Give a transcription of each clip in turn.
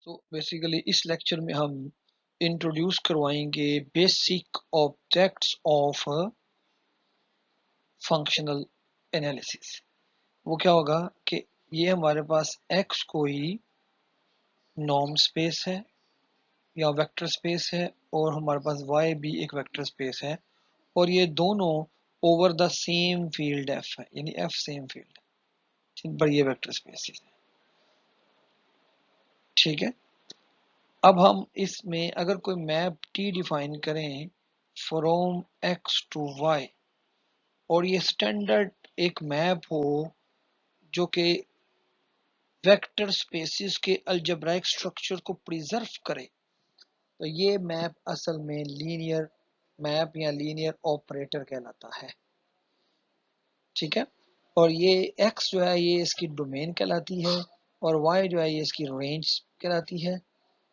तो बेसिकली इस लेक्चर में हम इंट्रोड्यूस करवाएंगे basic objects of functional analysis. वो क्या होगा कि ये हमारे पास x कोई नॉर्म स्पेस है या वेक्टर स्पेस है और हमारे पास y भी एक वेक्टर स्पेस है और ये दोनों over the same field f है, यानी f सेम फील्ड है जिन पर ये वेक्टर स्पेसिस है। ठीक है, अब हम इसमें अगर कोई मैप t डिफाइन करें फ्रॉम x टू y और ये स्टैंडर्ड एक मैप हो जो कि वेक्टर स्पेसिस के अलजेब्राइक स्ट्रक्चर को प्रिजर्व करे, तो ये मैप असल में लीनियर मैप या लीनियर ऑपरेटर कहलाता है। ठीक है, और ये x जो है ये इसकी डोमेन कहलाती है और y जो है ये इसकी रेंज कहलाती है।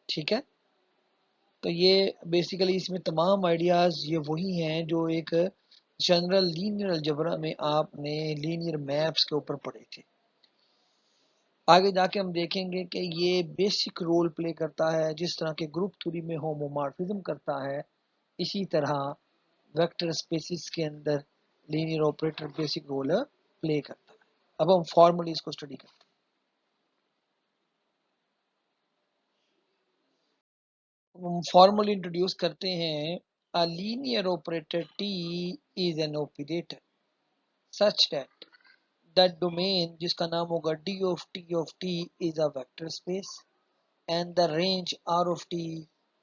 ठीक है, तो ये बेसिकली इसमें तमाम आइडियाज ये वही हैं जो एक जनरल लीनियर अलजेब्रा में आपने लीनियर मैप्स के ऊपर पढ़े थे। आगे जाके हम देखेंगे कि ये बेसिक रोल प्ले करता है जिस तरह के ग्रुप थ्योरी में होमोमॉर्फिज्म करता है, इसी तरह वेक्टर स्पेसिस के अंदर linear operator basic role play करता है। अब हम फॉर्मली इसको स्टडी करते हैं। हम फॉर्मली इंट्रोड्यूस करते हैं अ linear operator T is an operator such that that domain जिसका नाम होगा D of T is a vector space and the range R of t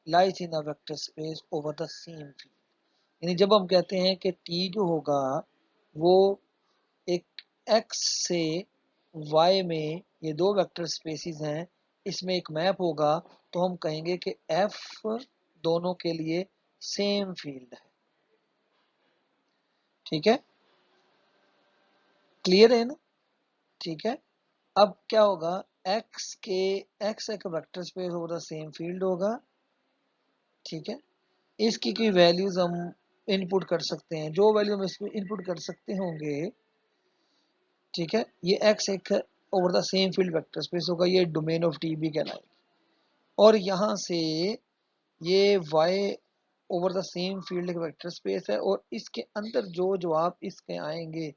lies in a vector space over the same field। यानी जब हम कहते हैं कि t जो होगा वो एक x से y में ये दो वेक्टर स्पेसिस हैं, इसमें एक मैप होगा, तो हम कहेंगे कि f दोनों के लिए सेम फील्ड है। ठीक है, क्लियर है ना? ठीक है, अब क्या होगा, x एक vector space over the same field होगा। ठीक है, इसकी कोई वैल्यूज हम इनपुट कर सकते हैं, जो वैल्यू हम इसमें इनपुट कर सकते होंगे। ठीक है, ये x एक over the same field vector space होगा, ये डोमेन ऑफ टी भी कहलाएगी। और यहाँ से ये y over the same field का वेक्टर स्पेस है और इसके अंदर जो जवाब इसके आएंगे,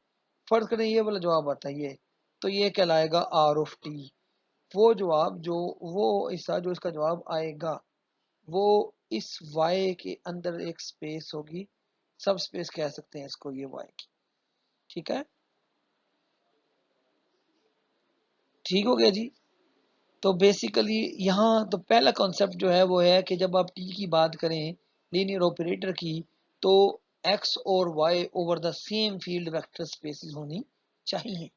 फर्ज करें ये वाला जवाब आता है ये, तो ये कहलाएगा आर ऑफ टी। वो जवाब जो वो हिस्सा जो इसका जवाब आएगा वो इस y के अंदर एक स्पेस होगी, सब स्पेस कह सकते हैं इसको ये y की। ठीक है, ठीक हो गया जी। तो बेसिकली यहाँ तो पहला कॉन्सेप्ट जो है वो है कि जब आप t की बात करें लीनियर ऑपरेटर की, तो x और y over the same field vector spaces होनी चाहिए,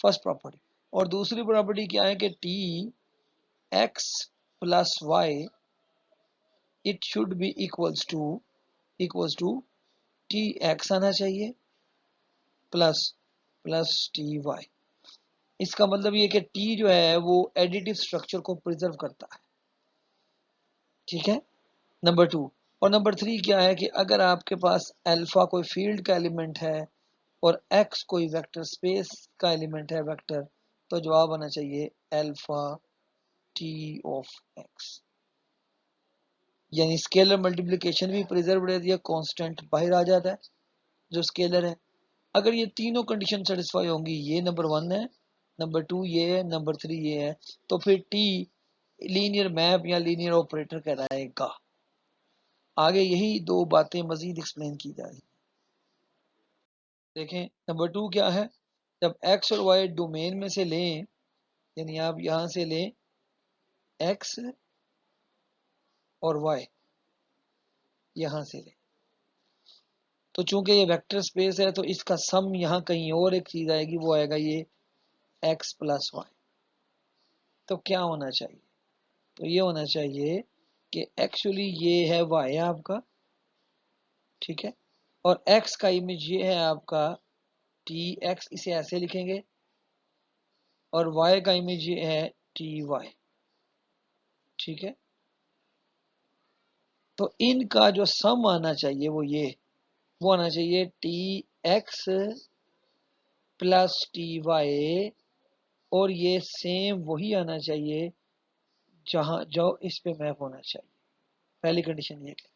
फर्स्ट प्रॉपर्टी। और दूसरी प्रॉपर्टी क्या है कि t x plus y it should be equals to T X आना चाहिए प्लस टी वाई। इसका मतलब ये कि टी जो है वो एडिटिव स्ट्रक्चर को प्रिजर्व करता है। ठीक है, नंबर 2। और नंबर 3 क्या है कि अगर आपके पास अल्फा कोई फील्ड का एलिमेंट है और एक्स कोई वेक्टर स्पेस का एलिमेंट है वेक्टर, तो जवाब आना चाहिए अल्फा टी ऑफ एक्स। यानी स्केलर मल्टीप्लिकेशन भी प्रिजर्व रहती है, कांस्टेंट बाहर आ जाता है जो स्केलर है। अगर ये तीनों कंडीशन सेटिस्फाई होंगी, ये नंबर 1 है, नंबर 2 ये है, नंबर 3 ये है, तो फिर टी लीनियर मैप या लीनियर ऑपरेटर कहलाएगा। आगे यही दो बातें मजीद एक्सप्लेन की जा रही। देखें नंबर 2 क्या है, जब x और y डोमेन में से लें, यानी आप यहां से लें x और y यहां से लें, तो चूंकि ये वेक्टर स्पेस है तो इसका सम यहाँ कहीं और एक चीज आएगी, वो आएगा ये x प्लस वाई। तो क्या होना चाहिए, तो ये होना चाहिए कि एक्चुअली ये है y है आपका, ठीक है, और x का इमेज ये है आपका tx, इसे ऐसे लिखेंगे, और y का इमेज ये है ty। ठीक है, तो इनका जो सम आना चाहिए वो आना चाहिए tx प्लस ty, और ये सेम वही आना चाहिए जहां जो इस पे मैप होना चाहिए, पहली कंडीशन ये है,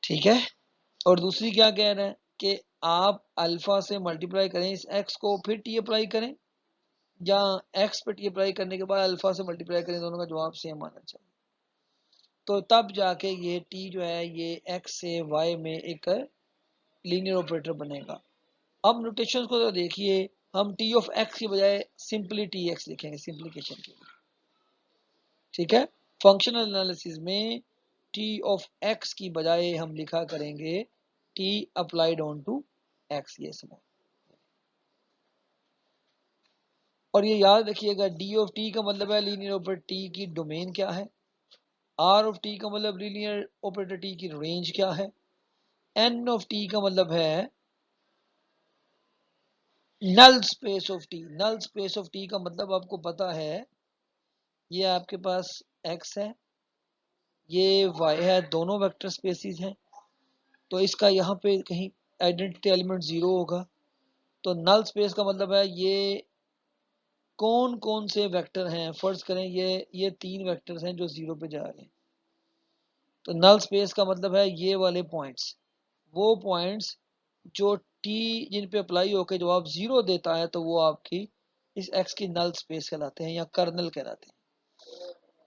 ठीक है। और दूसरी क्या कह रहा है कि आप अल्फा से मल्टीप्लाई करें इस एक्स को, फिर टी अप्लाई करें, या एक्स पे टी अप्लाई करने के बाद अल्फा से मल्टीप्लाई करें, दोनों का जवाब सेम आना चाहिए। तो तब जाके ये टी जो है ये एक्स से वाई में एक लीनियर ऑपरेटर बनेगा। अब नोटेशंस को तो देखिए, हम टी ऑफ एक्स की बजाय सिंपली टी एक्स लिखेंगे सिंप्लीकेशन के लिए, ठीक है। फंक्शनल एनालिसिस में टी ऑफ एक्स की बजाय हम लिखा करेंगे T applied on to X, ये समझ। और ये याद रखिएगा, डी ऑफ टी का मतलब है लीनियर ऑपरेटर टी की डोमेन क्या है, आर ऑफ टी का मतलब लीनियर ऑपरेटर टी की रेंज क्या है, एन ऑफ टी का मतलब है null space of T. Null space of T का मतलब आपको पता है, ये आपके पास एक्स है, ये वाई है, दोनों वेक्टर स्पेसिस हैं, तो इसका यहाँ पे कहीं आइडेंटिटी एलिमेंट जीरो होगा। तो नल स्पेस का मतलब है ये कौन कौन से वेक्टर हैं, फर्ज करें ये तीन वेक्टर्स हैं जो जीरो पे जा रहे हैं, तो नल स्पेस का मतलब है ये वाले पॉइंट्स, वो पॉइंट्स जो टी जिन पे अप्लाई होकर जवाब जीरो देता है, तो वो आपकी इस एक्स की नल स्पेस कहलाते हैं या कर्नल कहलाते हैं,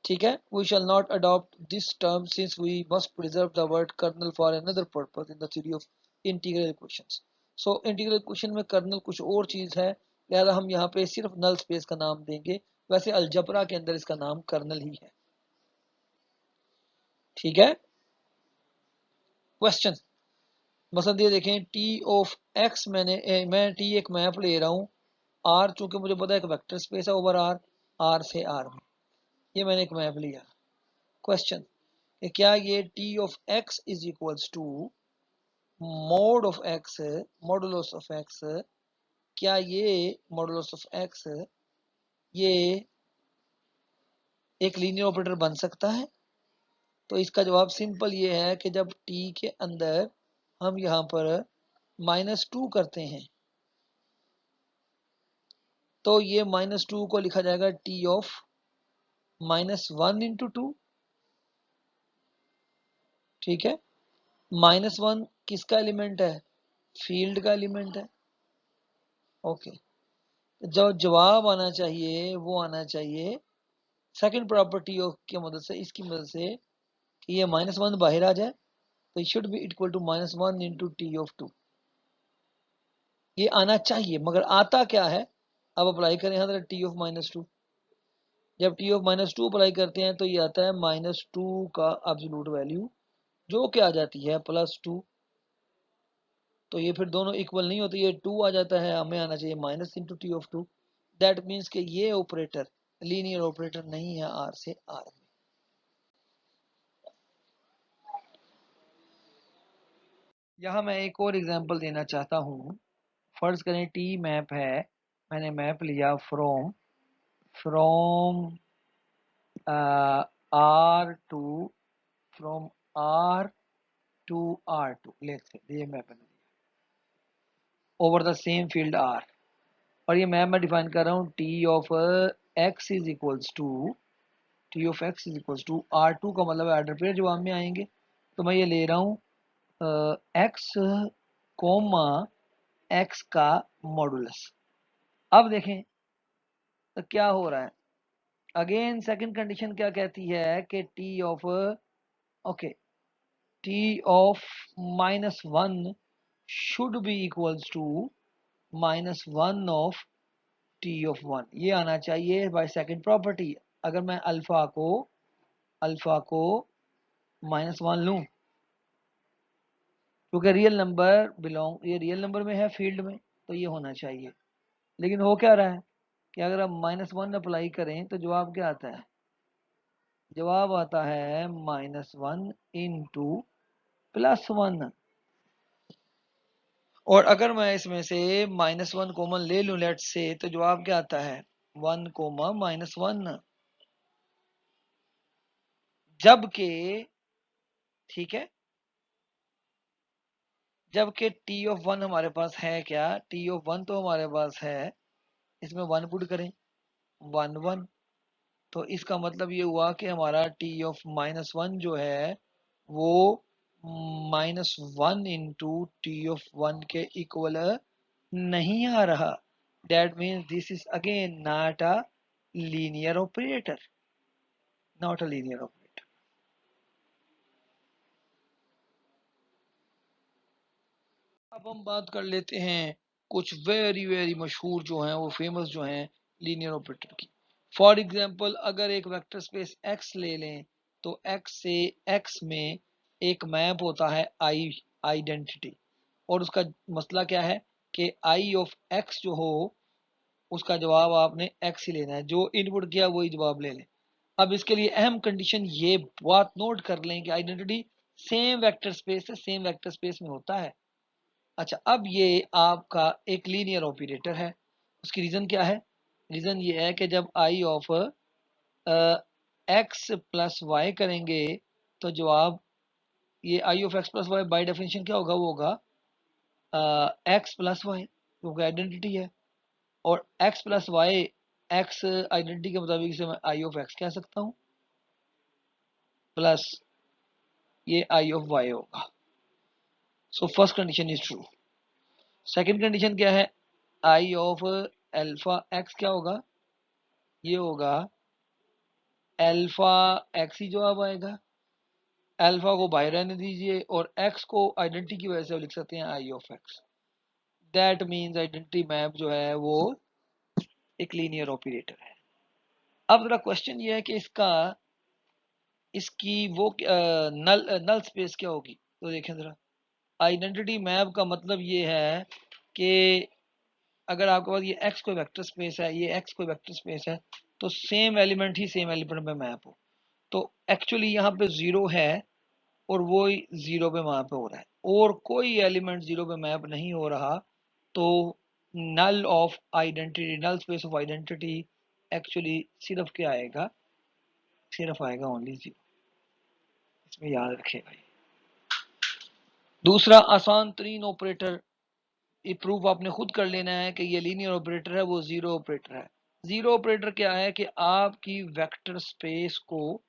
ठीक है। We shall not adopt this term since we must preserve the word kernel for another purpose in the theory of integral equations. So integral equation में कर्नल कुछ और चीज है, लिहाजा हम यहाँ पे सिर्फ नल स्पेस का नाम देंगे, वैसे अलजबरा के अंदर इसका नाम कर्नल ही है, ठीक है। क्वेश्चन मसलन ये देखें, टी ऑफ एक्स मैं टी एक मैप ले रहा हूँ, आर चूंकि मुझे पता है एक वेक्टर स्पेस है ओवर आर, आर से आर में, ये मैंने एक मैप लिया। क्वेश्चन कि क्या ये T of X is equals to mod of X, modulus of X, क्या ये मॉडुलस ऑफ एक्स ये एक लीनियर ऑपरेटर बन सकता है? तो इसका जवाब सिंपल ये है कि जब टी के अंदर हम यहाँ पर -2 करते हैं, तो ये -2 को लिखा जाएगा टी ऑफ -1 इंटू टू, ठीक है। -1 किसका एलिमेंट है? फील्ड का एलिमेंट है, ओके। जो जवाब आना चाहिए वो आना चाहिए सेकंड प्रॉपर्टी ऑफ की मदद से, इसकी मदद से कि ये -1 बाहर आ जाए, तो it should be equal to -1 into T of two, ये आना चाहिए। मगर आता क्या है, अब अप्लाई करें यहाँ टी ऑफ -2, जब टी ऑफ -2 अप्लाई करते हैं तो ये आता है -2 का एब्सोल्यूट वैल्यू, जो क्या आ जाती है +2, तो ये फिर दोनों इक्वल नहीं होते, ये 2 आ जाता है, हमें आना चाहिए minus into T of two. That means कि ये ऑपरेटर लीनियर ऑपरेटर नहीं है आर से आर में। यहाँ मैं एक और एग्जांपल देना चाहता हूँ। फर्ज करें टी मैप है, मैंने मैप लिया from R to from R to R2, let's say ये मैप मैंने लिया over the same field R, और ये मैप मैं डिफाइन कर रहा हूँ T of X is equals to R2 का मतलब है ऑर्डर पेयर जवाब में आएंगे, तो मैं ये ले रहा हूँ एक्स कोमा एक्स का मॉडुलस। अब देखें तो क्या हो रहा है, अगेन सेकंड कंडीशन क्या कहती है कि T of okay T of -1 should be equals to -1 of T of 1, ये आना चाहिए बाय सेकंड प्रॉपर्टी। अगर मैं अल्फा को -1 लूं, क्योंकि रियल नंबर ये रियल नंबर में है फील्ड में, तो ये होना चाहिए। लेकिन हो क्या रहा है कि अगर हम -1 अप्लाई करें तो जवाब क्या आता है, जवाब आता है -1 इंटू +1, और अगर मैं इसमें से -1 कॉमन ले लूं लेट से, तो जवाब क्या आता है 1 कोमा -1, जबकि ठीक है, जबकि टी ऑफ 1 हमारे पास है क्या, टी ऑफ 1 तो हमारे पास है, इसमें 1 पुट करें 1 1, तो इसका मतलब ये हुआ कि हमारा t(-1) जो है वो -1 इंटू t(1) के इक्वल नहीं आ रहा। That means this is again not a linear operator, not a linear operator. अब हम बात कर लेते हैं कुछ वेरी मशहूर जो हैं, वो फेमस जो हैं लीनियर ऑपरेटर की। फॉर एग्जांपल अगर एक वेक्टर स्पेस x ले लें तो x से x में एक मैप होता है i आइडेंटिटी, और उसका मसला क्या है कि i ऑफ x जो हो उसका जवाब आपने x ही लेना है, जो इनपुट किया वही जवाब ले लें। अब इसके लिए अहम कंडीशन ये बात नोट कर लें कि आइडेंटिटी सेम वेक्टर स्पेस से सेम वेक्टर स्पेस में होता है। अच्छा, अब ये आपका एक लीनियर ऑपरेटर है। उसकी रीजन क्या है? रीजन ये है कि जब I of X plus Y करेंगे तो जवाब ये I of X plus Y by definition क्या होगा? वो होगा एक्स प्लस वाई, क्योंकि आइडेंटिटी है। और X plus Y, X identity के मुताबिक से मैं आई ऑफ एक्स कह सकता हूँ, प्लस ये आई ऑफ वाई होगा। So first condition is true. Second condition क्या है? आई ऑफ अल्फा एक्स क्या होगा? ये होगा अल्फा एक्स ही जवाब आएगा। अल्फा को बाहर रहने दीजिए और एक्स को आइडेंटिटी की वजह से लिख सकते हैं I of X. That means identity map जो है वो एक लीनियर ऑपरेटर है। अब जरा क्वेश्चन ये है कि इसकी वो नल स्पेस क्या होगी? तो देखें जरा, आइडेंटिटी मैप का मतलब ये है कि अगर आपके पास ये x कोई वेक्टर स्पेस है, ये x कोई वेक्टर स्पेस है, तो सेम एलिमेंट ही सेम एलिमेंट में मैप हो। तो एक्चुअली यहाँ पे जीरो है और वो जीरो पे मैप हो रहा है, और कोई एलिमेंट जीरो पे मैप नहीं हो रहा, तो null of identity, null space of identity actually सिर्फ क्या आएगा? सिर्फ आएगा ओनली जीरो। इसमें याद रखेगा। दूसरा आसान तरीन ऑपरेटर, ये प्रूफ आपने खुद कर लेना है कि ये लीनियर ऑपरेटर है, वो जीरो ऑपरेटर है। जीरो ऑपरेटर क्या है कि आपकी वेक्टर स्पेस को,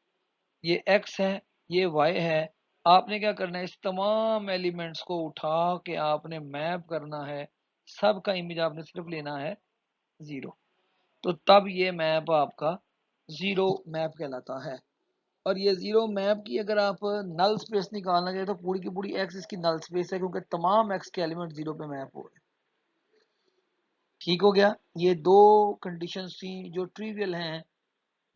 ये x है, ये y है, आपने क्या करना है? इस तमाम एलिमेंट्स को उठा के आपने मैप करना है, सब का इमेज आपने सिर्फ लेना है जीरो, तो तब ये मैप आपका जीरो मैप कहलाता है। और ये जीरो मैप की अगर आप नल स्पेस निकालना चाहे तो पूरी की पूरी एक्स इसकी नल स्पेस है, क्योंकि तमाम एक्स के एलिमेंट जीरो पे मैप हो रहे हैं। ठीक हो गया? ये दो कंडीशंस थी जो ट्रिवियल हैं,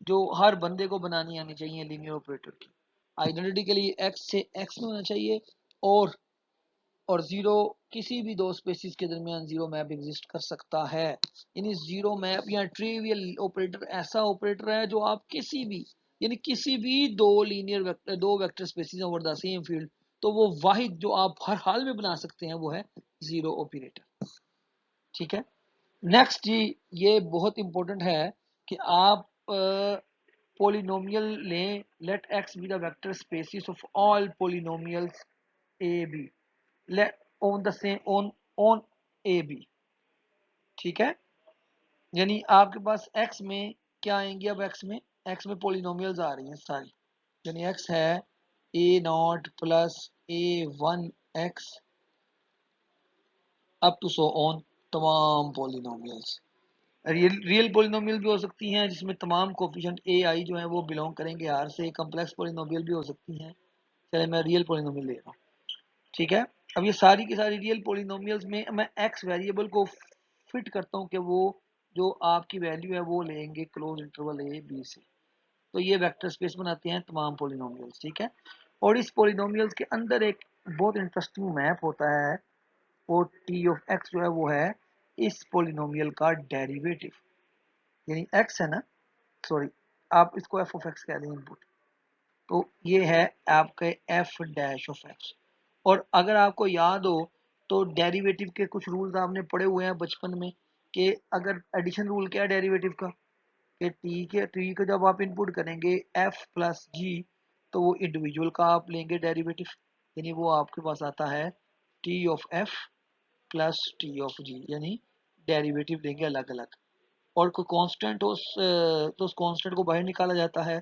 जो हर बंदे को बनानी आनी चाहिए लीनियर ऑपरेटर की। आइडेंटिटी के लिए एक्स से एक्स में होना चाहिए, और जीरो किसी भी दो स्पेसिस के दरमियान जीरो मैप एग्जिस्ट कर सकता है। यानी जीरो मैप या ट्रिवियल ऑपरेटर ऐसा ऑपरेटर है जो आप किसी भी, यानी किसी भी दो लीनियर वेक्टर, दो vector spaces over the same field, तो वो वाहिद जो आप हर हाल में बना सकते हैं वो है जीरो ऑपरेटर। ठीक है? नेक्स्ट जी, ये बहुत इंपॉर्टेंट है कि आप पोलिनोमियल लें। Let X be the vector spaces of all polynomials A B, let on the same on A B. ठीक है? यानी आपके पास x में क्या आएंगे? अब x में पोलिनोमियल्स आ रही हैं सारी, यानी x है a0 plus a1x up to so on, तमाम पोलिनोमियल्स। रियल पोलिनोमियल भी हो सकती हैं जिसमें तमाम कोफिशिएंट ए आई जो है वो बिलोंग करेंगे आर से। कम्प्लेक्स पोलिनोमियल भी हो सकती हैं। चले मैं रियल पोलिनोमियल ले रहा हूँ। ठीक है? अब ये सारी की सारी रियल पोलिनोमियल्स में मैं एक्स वेरिएबल को फिट करता हूँ कि वो जो आपकी वैल्यू है वो लेंगे क्लोज इंटरवल ए बी से, तो ये वेक्टर स्पेस बनाते हैं तमाम पोलिनोमियल्स। ठीक है? और इस पोलिनोमियल्स के अंदर एक बहुत इंटरेस्टिंग मैप होता है, वो टी ऑफ एक्स जो है वो है इस पोलिनोमियल का डेरिवेटिव। यानी एक्स है ना, सॉरी आप इसको एफ ऑफ एक्स कह दें इनपुट, तो ये है आपके एफ डैश ऑफ एक्स। और अगर आपको याद हो तो डेरिवेटिव के कुछ रूल्स आपने पढ़े हुए हैं बचपन में, कि अगर एडिशन रूल क्या है डेरिवेटिव का, कि टी का जब आप इनपुट करेंगे एफ प्लस जी, तो वो इंडिविजुअल का आप लेंगे डेरिवेटिव, यानी वो आपके पास आता है T of F plus T of G, यानी डेरिवेटिव लेंगे अलग अलग। और कोई कांस्टेंट हो तो उस कांस्टेंट को बाहर निकाला जाता है,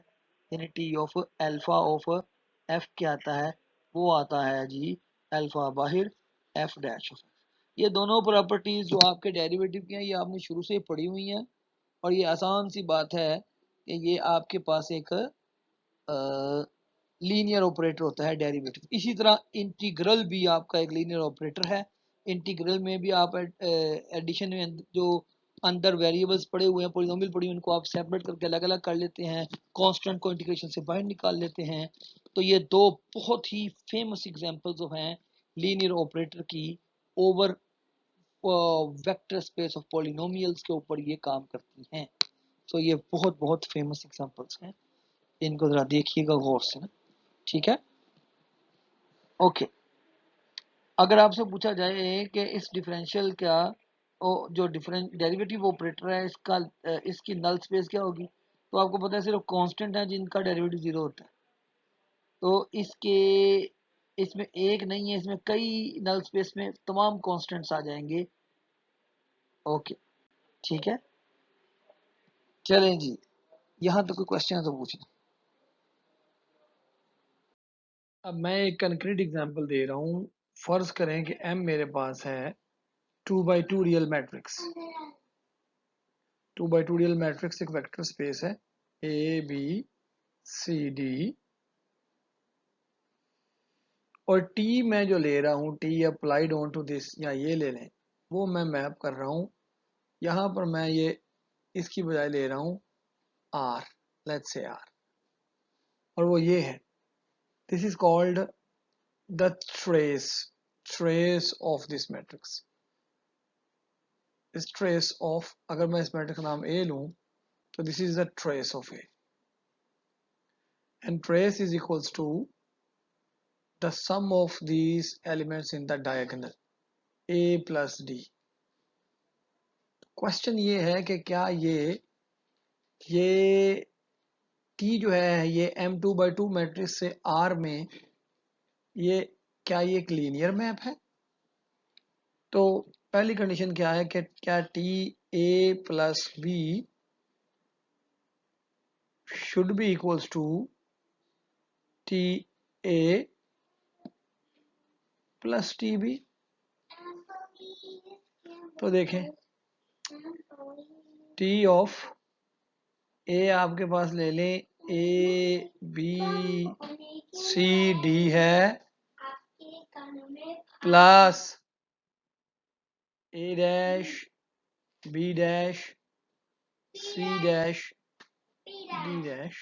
यानी T of alpha of F क्या आता है, वो आता है जी अल्फा बाहर एफ डैश ऑफ। ये दोनों प्रॉपर्टीज जो आपके डेरिवेटिव की हैं ये आपने शुरू से ही पढ़ी हुई हैं, और ये आसान सी बात है कि ये आपके पास एक लीनियर ऑपरेटर होता है डेरिवेटिव। इसी तरह इंटीग्रल भी आपका एक लीनियर ऑपरेटर है। इंटीग्रल में भी आप एडिशन में जो अंदर वेरिएबल्स पड़े हुए हैं, पॉलिनोमियल पड़ी हुई, उनको आप सेपरेट करके अलग अलग कर लेते हैं, कांस्टेंट को इंटीग्रेशन से बाहर निकाल लेते हैं। तो ये दो बहुत ही फेमस एग्जांपल्स हैं लीनियर ऑपरेटर की over vector space of polynomials के ऊपर ये काम करती हैं। तो ये बहुत बहुत फेमस एग्जांपल्स हैं, इनको जरा देखिएगा गौर से ना, ठीक है। ओके, अगर आपसे पूछा जाए कि इस डिफरेंशियल का जो डिफरेंट डेरिवेटिव ऑपरेटर है इसका इसकी नल स्पेस क्या होगी, तो आपको पता है सिर्फ कांस्टेंट है जिनका डेरिवेटिव जीरो होता है। तो इसके इसमें एक नहीं है, इसमें कई नल स्पेस में तमाम कांस्टेंट्स आ जाएंगे। ओके, ठीक है, चलें जी, यहाँ तो कोई क्वेश्चन है तो पूछ लें। अब मैं एक कंक्रीट एग्जांपल दे रहा हूँ। फर्ज करें कि m मेरे पास है 2x2 real matrix. 2x2 real matrix एक वेक्टर स्पेस है, ए बी सी डी, और t मैं जो ले रहा हूँ t applied on to this, या ये ले लें, वो मैं मैप कर रहा हूँ। यहाँ पर मैं ये इसकी बजाय ले रहा हूँ r, लेट्स से r, और वो ये है, this is called the trace of this matrix. इस ट्रेस ऑफ, अगर मैं इस मैट्रिक्स का नाम a लूं तो this is the trace of a, and trace is equals to the sum of these elements in the diagonal a plus d। Question ये है कि क्या ये t जो है ये m2x2 मैट्रिक्स से r में ये क्या ये एक लीनियर मैप है। तो पहली कंडीशन क्या है कि क्या t a plus b should be equals to t a plus T B. तो देखें t ऑफ a आपके पास ले लें, ए बी सी डी है, plus A dash B dash C dash D dash.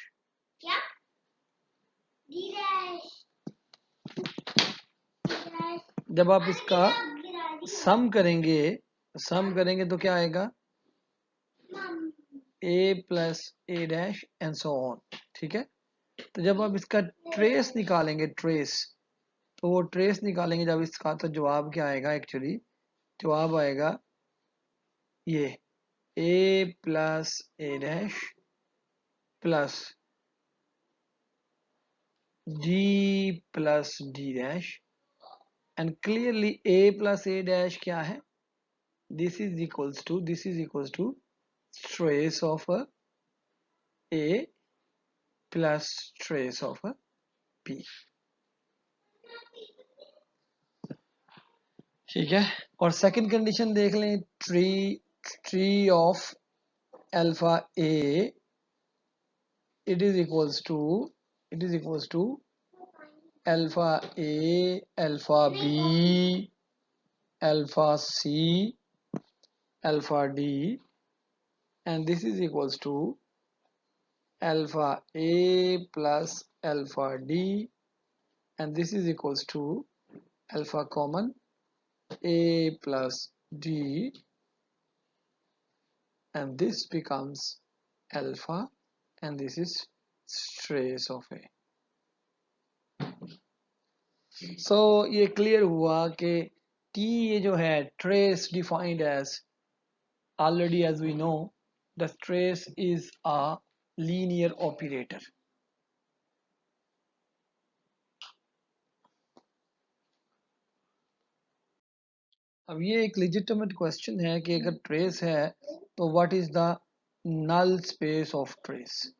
जब आप इसका सम करेंगे तो क्या आएगा, A plus A dash and so on, ठीक है। तो जब आप इसका ट्रेस निकालेंगे, तो वो ट्रेस निकालेंगे जब इसका, तो जवाब क्या आएगा, एक्चुअली जवाब आएगा ये A plus A dash plus G plus D dash, and clearly A plus A dash क्या है, this is equals to trace of A plus trace of P, ठीक है। और सेकंड कंडीशन देख लें, tree of alpha A it is equals to alpha a, alpha b, alpha c, alpha d, and this is equals to alpha a plus alpha d, and this is equals to alpha common a plus d, and this becomes alpha, and this is trace of a। So ये clear हुआ कि t ये जो है trace defined as, already as we know, the trace is a linear operator। अब ये एक legitimate question है कि अगर ट्रेस है तो what is the null space of trace,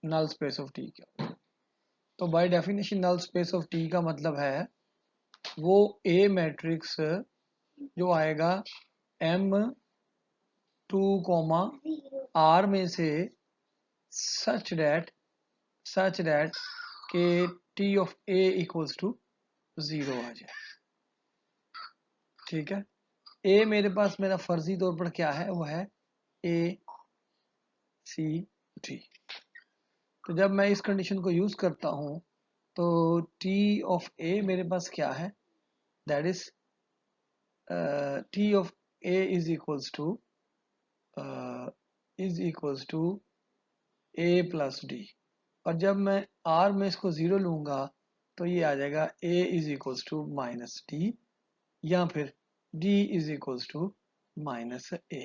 null space of T क्या। तो by definition null space of T का मतलब है वो ए मैट्रिक्स जो आएगा M2 R में से सच दैट के T of A equals to 0 आ जाए। ठीक है, ए मेरे पास मेरा फर्जी तौर पर क्या है, वो है A C T। तो जब मैं इस कंडीशन को यूज करता हूं तो T ऑफ A मेरे पास क्या है, that is T of A is equals to A plus D. और जब मैं R में इसको 0 लूंगा तो ये आ जाएगा A is equals to minus D, या फिर D is equals to minus A।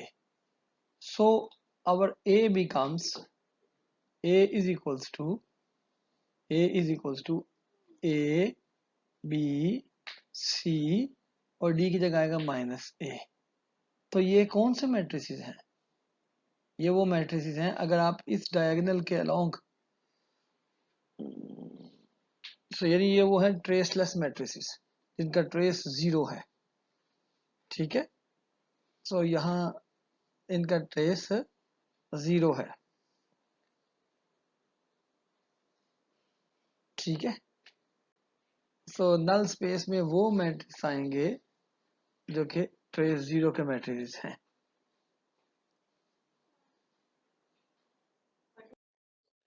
So our A becomes A is equals to A B C और D की जगह आएगा माइनस A। तो ये कौन से मैट्रिसेस हैं, ये वो मैट्रिसेस हैं अगर आप इस डायगोनल के अलोंग, तो यानी ये वो है ट्रेसलेस मैट्रिसेस जिनका ट्रेस 0 है। ठीक है, सो यहाँ इनका ट्रेस 0 है। ठीक है, सो नल स्पेस में वो मैट्रिक्स आएंगे जो कि ट्रेस 0 के मैट्रिसेस हैं।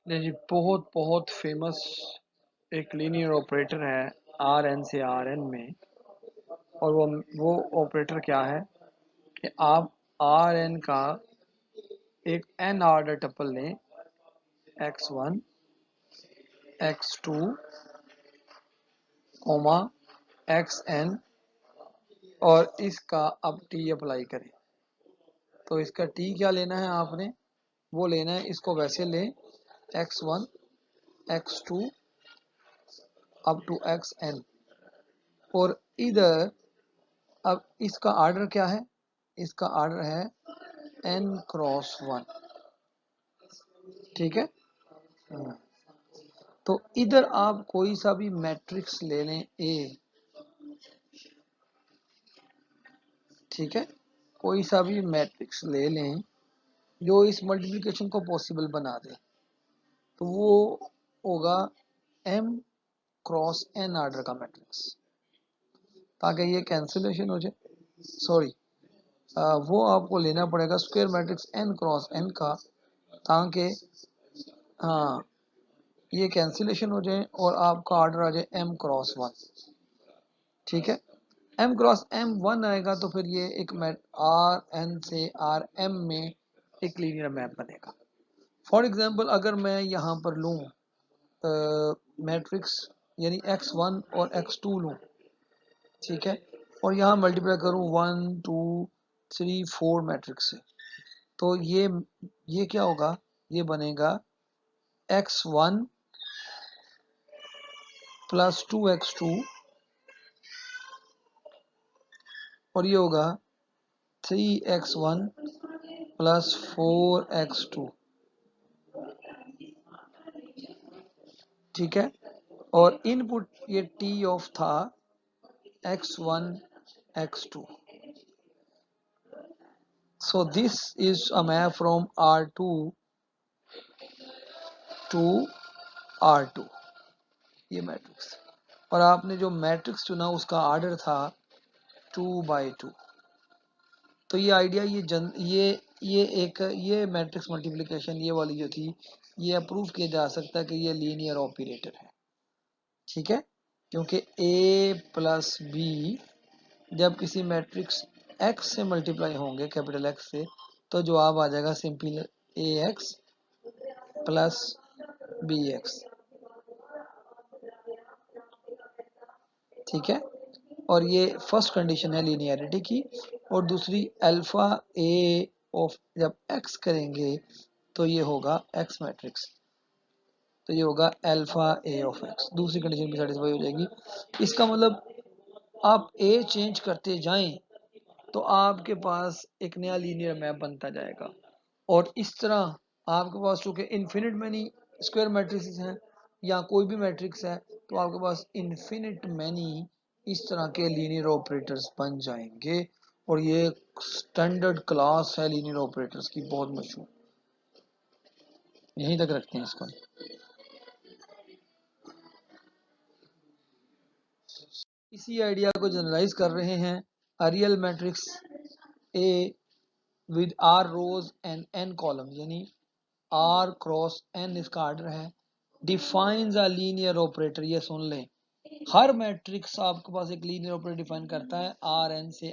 जी बहुत बहुत फेमस एक लीनियर ऑपरेटर है आर एन से आर एन में, और वो ऑपरेटर क्या है कि आप आर एन का एक एन ऑर्डर टपल लें, x1 x2 xn, और इसका अब t अप्लाई करें। तो इसका t क्या लेना है आपने, वो लेना है, इसको वैसे लें x1 x2 up to xn, और इधर अब इसका ऑर्डर क्या है, इसका ऑर्डर है n क्रॉस 1। ठीक है, तो इधर आप कोई सा भी मैट्रिक्स ले लें A। ठीक है, कोई सा भी मैट्रिक्स ले लें जो इस मल्टीप्लिकेशन को पॉसिबल बना दे, तो वो होगा M क्रॉस n ऑर्डर का मैट्रिक्स, ताकि ये कैंसिलेशन हो जाए। सॉरी, वो आपको लेना पड़ेगा square matrix n cross n का, ताकि हाँ ये कैंसिलेशन हो जाए और आपका ऑर्डर आ जाए m क्रॉस 1। ठीक है, m क्रॉस m 1 आएगा तो फिर ये एक आर एन से आर एम में एक लीनियर मैप बनेगा। फॉर एग्जांपल अगर मैं यहाँ पर लूँ मैट्रिक्स यानी x1 और x2 लूँ, ठीक है, और यहाँ मल्टीप्लाई करूँ 1 2 3 4 मैट्रिक्स से, तो ये क्या होगा, ये बनेगा x1 प्लस 2x2, और ये होगा 3x1 प्लस 4x2। ठीक है, और इनपुट ये t ऑफ था x1 x2। so this is a map from R2 to R2, ये मैट्रिक्स, और आपने जो मैट्रिक्स चुना उसका ऑर्डर था 2/2। तो ये आइडिया ये मैट्रिक्स मल्टीप्लिकेशन ये वाली जो थी, ये अप्रूव किया जा सकता है कि ये लीनियर ऑपरेटर है। ठीक है, क्योंकि a प्लस बी जब किसी मैट्रिक्स x से मल्टीप्लाई होंगे कैपिटल X से, तो जवाब आ जाएगा सिंपल ax प्लस bx। ठीक है, और ये फर्स्ट कंडीशन है लीनियरिटी की, और दूसरी अल्फा a ऑफ जब x करेंगे तो ये होगा x मैट्रिक्स, तो ये होगा अल्फा a ऑफ x, दूसरी कंडीशन भी सेटिस्फाई हो जाएगी। इसका मतलब आप a चेंज करते जाएं तो आपके पास एक नया लीनियर मैप बनता जाएगा। और इस तरह आपके पास चूंकि इन्फिनिट मैनी स्क्वायर मैट्रिक्स हैं या कोई भी मैट्रिक्स है, तो आपके पास इन्फिनिट मैनी इस तरह के लीनियर ऑपरेटर्स बन जाएंगे। और ये स्टैंडर्ड क्लास है लीनियर ऑपरेटर्स की, बहुत मशहूर। यहीं तक रखते हैं इसको। इसी आइडिया को जनरलाइज कर रहे हैं। A real matrix A with R rows and N column, यानी आर क्रॉस एन इसका ऑर्डर है, डिफाइंस अ लीनियर ऑपरेटर। ये सुन लें, हर मैट्रिक्स आपके पास एक लीनियर ऑपरेटर डिफाइन करता है आर एन से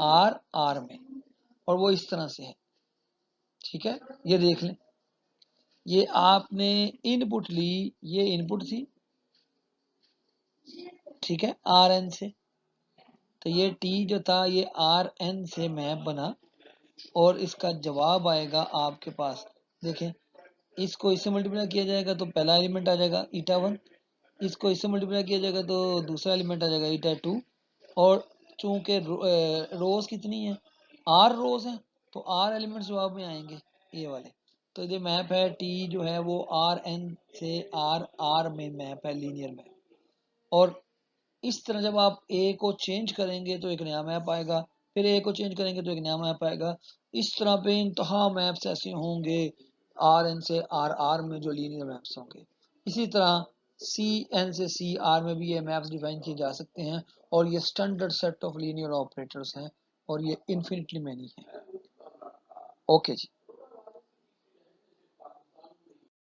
आर आर में, और वो इस तरह से है। ठीक है, ये देख लें, ये आपने इनपुट ली, ये इनपुट थी, ठीक है, आर एन से। तो ये टी जो था ये आर एन से मैप बना, और इसका जवाब आएगा आपके पास। देखें, इसको इससे मल्टीप्लाई किया जाएगा तो पहला एलिमेंट आ जाएगा ईटा 1, इसको इससे मल्टीप्लाई किया जाएगा तो दूसरा एलिमेंट आ जाएगा ईटा 2। और चूंकि रोज कितनी है, आर रोज है, तो आर एलिमेंट जवाब में आएंगे ये वाले। तो ये मैप है टी जो है वो आर एन से आर आर में मैप है, लीनियर मैप। और इस तरह जब आप ए को चेंज करेंगे तो एक नया मैप आएगा, फिर ए को चेंज करेंगे तो एक नया मैप आएगा। इस तरह पे इंतहा मैप्स ऐसे होंगे आर एन से आर आर में जो लीनियर मैप्स होंगे। इसी तरह सी एन से सी आर में भी ये मैप्स डिफाइन किए जा सकते हैं, और ये standard set of linear operators हैं, और ये इन्फिनिटली मैनी है। ओके जी।